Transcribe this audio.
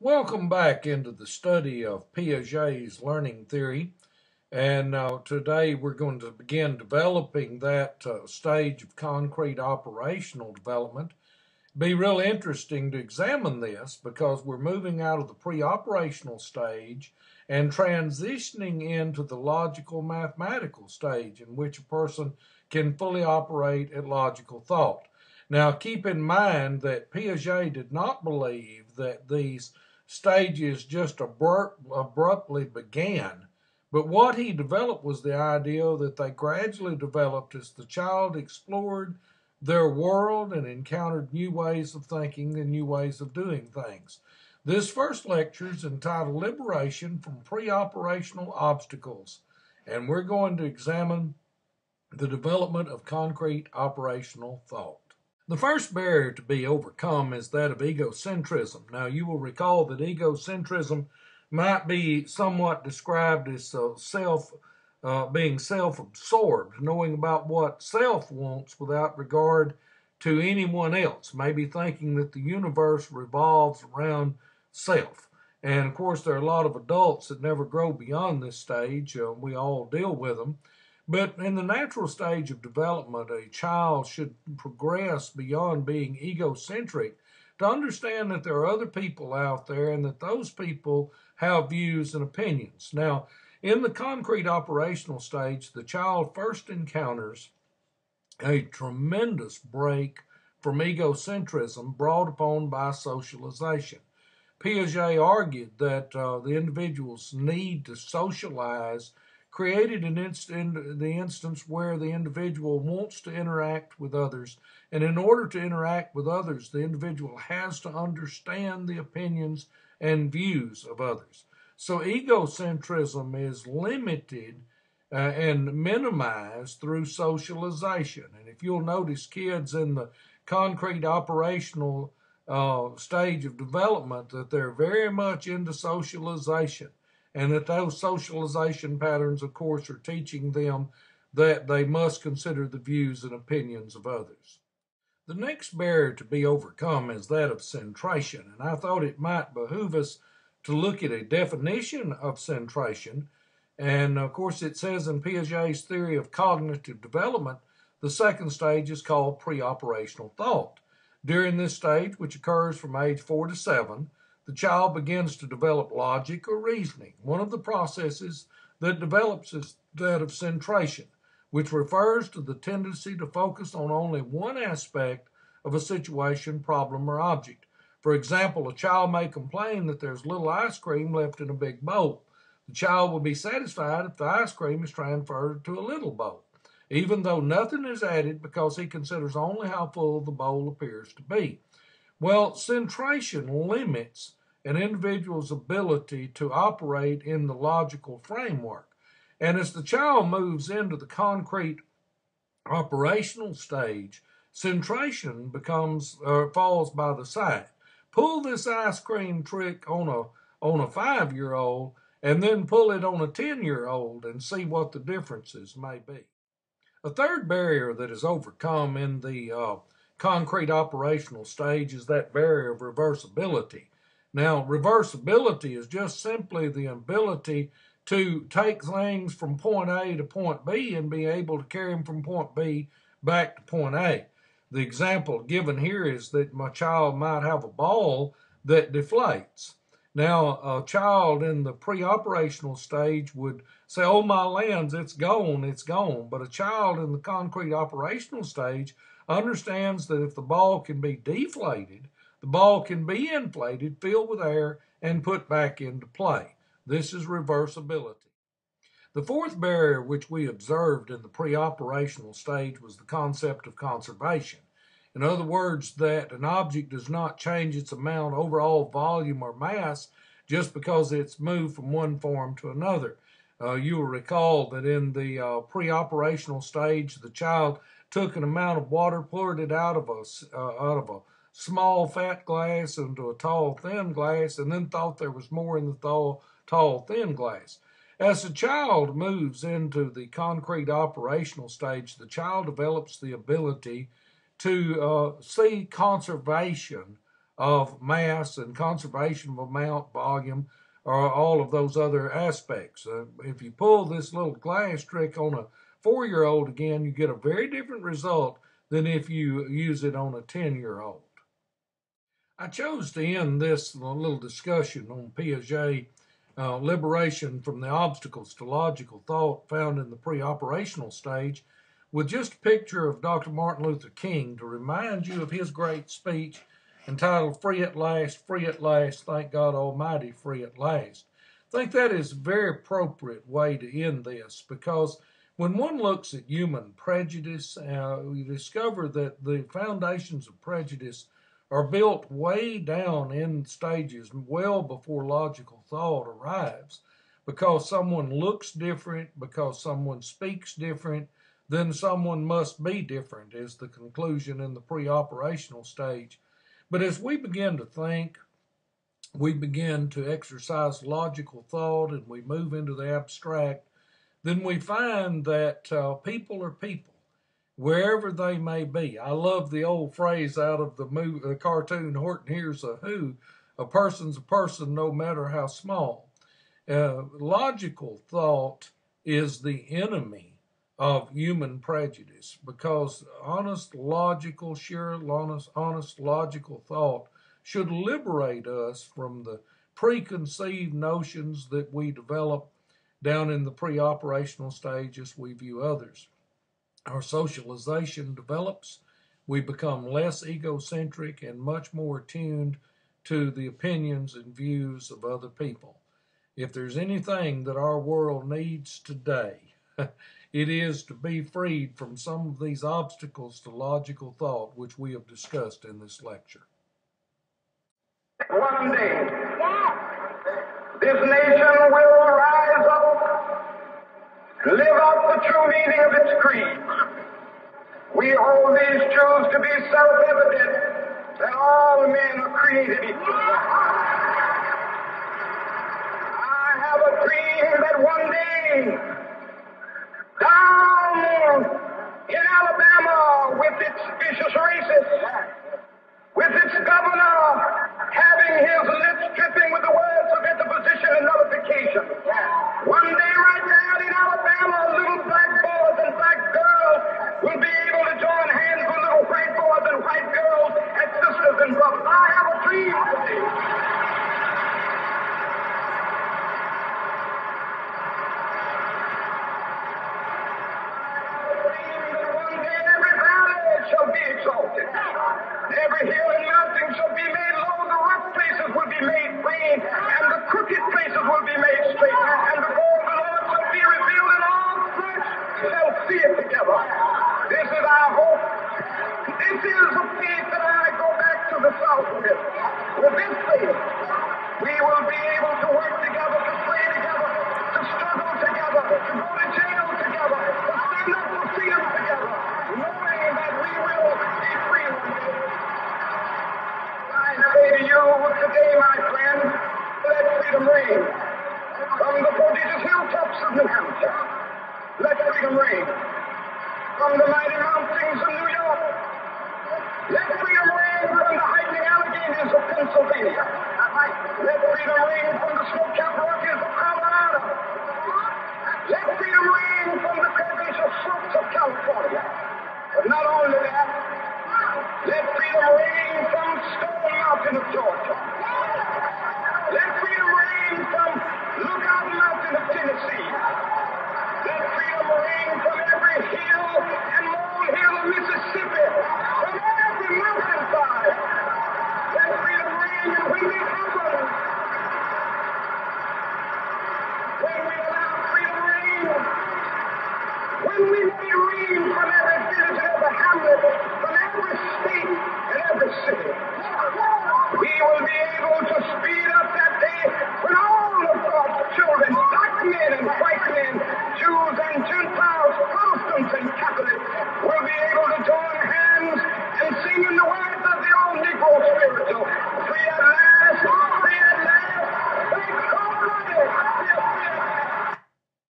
Welcome back into the study of Piaget's learning theory. And today we're going to begin developing that stage of concrete operational development. Be real interesting to examine this because we're moving out of the pre-operational stage and transitioning into the logical mathematical stage in which a person can fully operate at logical thought. Now, keep in mind that Piaget did not believe that these stages just abruptly began, but what he developed was the idea that they gradually developed as the child explored their world and encountered new ways of thinking and new ways of doing things. This first lecture is entitled Liberation from Pre-Operational Obstacles, and we're going to examine the development of concrete operational thought. The first barrier to be overcome is that of egocentrism. Now, you will recall that egocentrism might be somewhat described as being self-absorbed, knowing about what self wants without regard to anyone else, maybe thinking that the universe revolves around self. And of course, there are a lot of adults that never grow beyond this stage. We all deal with them. But in the natural stage of development, a child should progress beyond being egocentric to understand that there are other people out there and that those people have views and opinions. Now, in the concrete operational stage, the child first encounters a tremendous break from egocentrism brought upon by socialization. Piaget argued that the individual's need to socialize created the instance where the individual wants to interact with others, and in order to interact with others, the individual has to understand the opinions and views of others. So egocentrism is limited and minimized through socialization. And if you'll notice, kids in the concrete operational stage of development, that they're very much into socialization, and that those socialization patterns, of course, are teaching them that they must consider the views and opinions of others. The next barrier to be overcome is that of centration, and I thought it might behoove us to look at a definition of centration. And of course, it says in Piaget's theory of cognitive development, the second stage is called pre-operational thought. During this stage, which occurs from age 4 to 7, the child begins to develop logic or reasoning. One of the processes that develops is that of centration, which refers to the tendency to focus on only one aspect of a situation, problem, or object. For example, a child may complain that there's little ice cream left in a big bowl. The child will be satisfied if the ice cream is transferred to a little bowl, even though nothing is added, because he considers only how full the bowl appears to be. Well, centration limits an individual's ability to operate in the logical framework. And as the child moves into the concrete operational stage, centration falls by the side. Pull this ice cream trick on a 5-year-old and then pull it on a 10-year-old and see what the differences may be. A third barrier that is overcome in the concrete operational stage is that barrier of reversibility. Now, reversibility is just simply the ability to take things from point A to point B and be able to carry them from point B back to point A. The example given here is that my child might have a ball that deflates. Now, a child in the pre-operational stage would say, oh, my lands, it's gone, it's gone. But a child in the concrete operational stage understands that if the ball can be deflated, the ball can be inflated, filled with air, and put back into play. This is reversibility. The fourth barrier which we observed in the pre-operational stage was the concept of conservation. In other words, that an object does not change its amount, overall volume, or mass just because it's moved from one form to another. You will recall that in the pre-operational stage, the child took an amount of water, poured it out of a small fat glass into a tall thin glass, and then thought there was more in the tall thin glass. As the child moves into the concrete operational stage, the child develops the ability to see conservation of mass and conservation of amount, volume, or all of those other aspects. If you pull this little glass trick on a 4-year-old again, you get a very different result than if you use it on a 10-year-old. I chose to end this little discussion on Piaget, liberation from the obstacles to logical thought found in the pre-operational stage, with just a picture of Dr. Martin Luther King to remind you of his great speech entitled Free at Last, Thank God Almighty, Free at Last. I think that is a very appropriate way to end this, because when one looks at human prejudice, we discover that the foundations of prejudice are built way down in stages well before logical thought arrives, because someone looks different, because someone speaks different, then someone must be different is the conclusion in the pre-operational stage. But as we begin to think, we begin to exercise logical thought, and we move into the abstract, then we find that people are people, wherever they may be. I love the old phrase out of the cartoon Horton Hears a Who, a person's a person no matter how small. Logical thought is the enemy of human prejudice, because honest, logical thought should liberate us from the preconceived notions that we develop down in the pre-operational stage as we view others. Our socialization develops, we become less egocentric and much more attuned to the opinions and views of other people. If there's anything that our world needs today, it is to be freed from some of these obstacles to logical thought, which we have discussed in this lecture. One day, this nation will rise up and live out the true meaning of its creed. We hold these truths to be self-evident, that all men are created equal. I have a dream that one day, down in Alabama, with its vicious racists, with its governor having his lips dripping with the words of interposition and nullification, one day right now in Alabama, little black boys and black girls will be able to join hands with little white boys and white girls as sisters and brothers. I have a dream today. Shall be exalted. Every hill and mountain shall be made low, the rough places will be made plain, and the crooked places will be made straight, and the glory of the Lord shall be revealed, and all flesh shall see it together. This is our hope. This is the faith that I go back to the South with. With this faith, we will be able to work together, to play together, to struggle together, to go to jail together, to stand up for freedom together, knowing that we will be free one day. I say to you today, my friend, let freedom reign. From the prodigious hilltops of New Hampshire, let freedom reign. From the mighty mountains of New York, let freedom reign from the heightening Alleghenies of Pennsylvania. Let freedom reign from the snow-capped Rockies of Colorado. Let freedom reign from the curvaceous slopes of California. But not only that, let freedom reign from Stone Mountain of Georgia. Let freedom reign from Lookout Mountain of Tennessee. Let freedom reign from every hill and molehill of Mississippi, from every mountainside. Let freedom reign, and when this happens, when we allow freedom reign, when we let it rain from every village and every hamlet, from every state and every city, we will be able to speed up that day when all of God's children, black men and white men, Jews and Gentiles,